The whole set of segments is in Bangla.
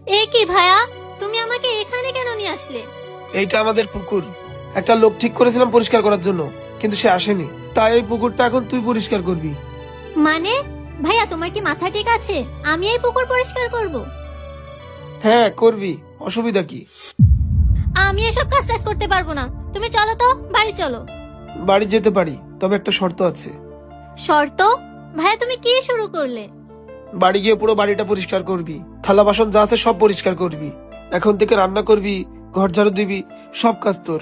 এই কি ভাইয়া, তুমি আমাকে এখানে কেন নিয়ে আসলে? এইটা আমাদের পুকুর। একটা লোক ঠিক করেছিলাম পরিষ্কার করার জন্য, কিন্তু সে আসেনি। তাই এই পুকুরটা এখন তুই পরিষ্কার করবি। মানে ভাইয়া, তোমার কি মাথা ঠিক আছে? আমি এই পুকুর পরিষ্কার করব? হ্যাঁ করবি, অসুবিধা কি? আমি এসব কাজ টাজ করতে পারবো না। তুমি চলো তো, বাড়ি চলো। বাড়ি যেতে পারি, তবে একটা শর্ত আছে। শর্ত? ভাইয়া তুমি কি শুরু করলে? বাড়ি গিয়ে পুরো বাড়িটা পরিষ্কার করবি, থালা বাসন যা আছে সব পরিষ্কার করবি। এখন থেকে রান্না করবি, ঘর ঝাড়ু দিবি, সব কাজ তোর।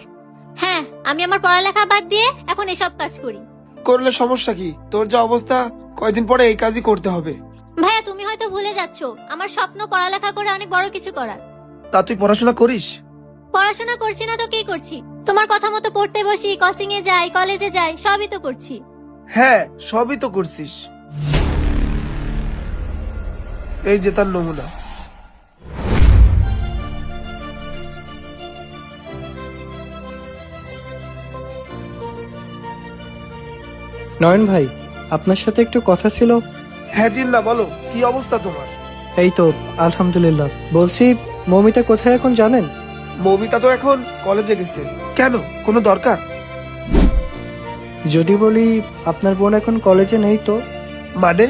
হ্যাঁ, আমি আমার পড়ালেখা বাদ দিয়ে এখন এসব কাজ করি। করলে সমস্যা কি? তোর যা অবস্থা, কয়দিন পরে এই কাজই করতে হবে। ভাইয়া তুমি হয়তো ভুলে যাচ্ছো, আমার স্বপ্ন পড়ালেখা করে অনেক বড় কিছু করার। তা তুই পড়াশোনা করিস? পড়াশোনা করছি না তো কি করছি? তোমার কথা মতো পড়তে বসি, কোচিং এ যাই, কলেজে যাই, সবই তো করছি। হ্যাঁ সবই তো করছিস। এই যে তার নমুনা। নয়ন ভাই, আপনার সাথে একটু কথা ছিল। হ্যাঁ জিন্না, বলো কি অবস্থা তোমার? এই তো আলহামদুলিল্লাহ। বলছি, মমিতা কোথায় এখন জানেন? মৌমিতা তো এখন কলেজে গেছে। কেন, কোনো দরকার? যদি বলি আপনার বোন এখন কলেজে নেই তো? মানে?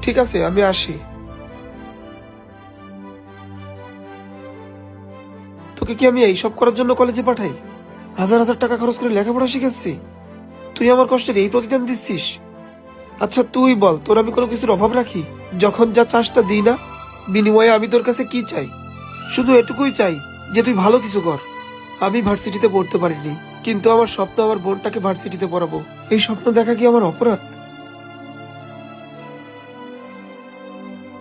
ঠিক আছে, আমি আসি। তোকে কি আমি এইসব করার জন্য কলেজে পাঠাই? হাজার হাজার টাকা খরচ করে লেখাপড়া শিখাচ্ছি, তুই আমার কষ্টের এই প্রতিদান দিচ্ছিস? আচ্ছা তুই বল, তোর আমি কোনো কিছুর অভাব রাখি? যখন যা চাস তা দিই না? বিনিময়ে আমি তোর কাছে কি চাই? শুধু এটুকুই চাই যে তুই ভালো কিছু কর। আমি ভার্সিটিতে পড়তে পারিনি, কিন্তু আমার স্বপ্ন আমার বোনটাকে ভার্সিটিতে পড়াবো। এই স্বপ্ন দেখা কি আমার অপরাধ?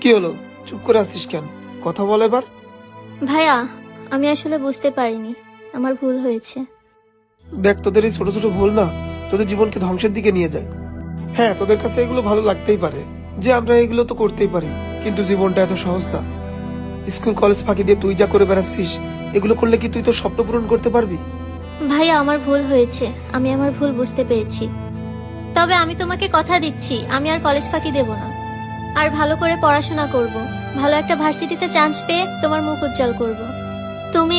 কি হলো, চুপ করে আছিস কেন? কথা বল এবার। ভাইয়া, আমি আসলে বুঝতে পারিনি, আমার ভুল হয়েছে। দেখ, তোদের এই ছোট ছোট ভুল না তোদের জীবনকে ধ্বংসের দিকে নিয়ে যায়। হ্যাঁ, তোদের কাছে এগুলো ভালো লাগতেই পারে যে আমরা এগুলো তো করতেই পারি, কিন্তু জীবনটা এত সহজ না। স্কুল কলেজ ফাঁকি দিয়ে তুই যা করে বেড়াচ্ছিস, এগুলো করলে কি তুই তোর স্বপ্ন পূরণ করতে পারবি? ভাইয়া, আমার ভুল হয়েছে, আমি আমার ভুল বুঝতে পেরেছি। তবে আমি তোমাকে কথা দিচ্ছি, আমি আর কলেজ ফাঁকি দেব না, আর ভালো করে পড়াশোনা করব, ভালো একটা ভার্সিটিতে চান্স পেয়ে তোমার মুখ উজ্জ্বল করব। তুমি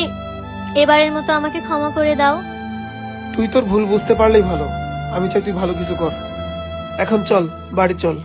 এবারের মতো আমাকে ক্ষমা করে দাও। তুই তোর ভুল বুঝতে পারলেই ভালো। আমি চাই তুই ভালো কিছু কর। এখন চল, বাড়ি চল।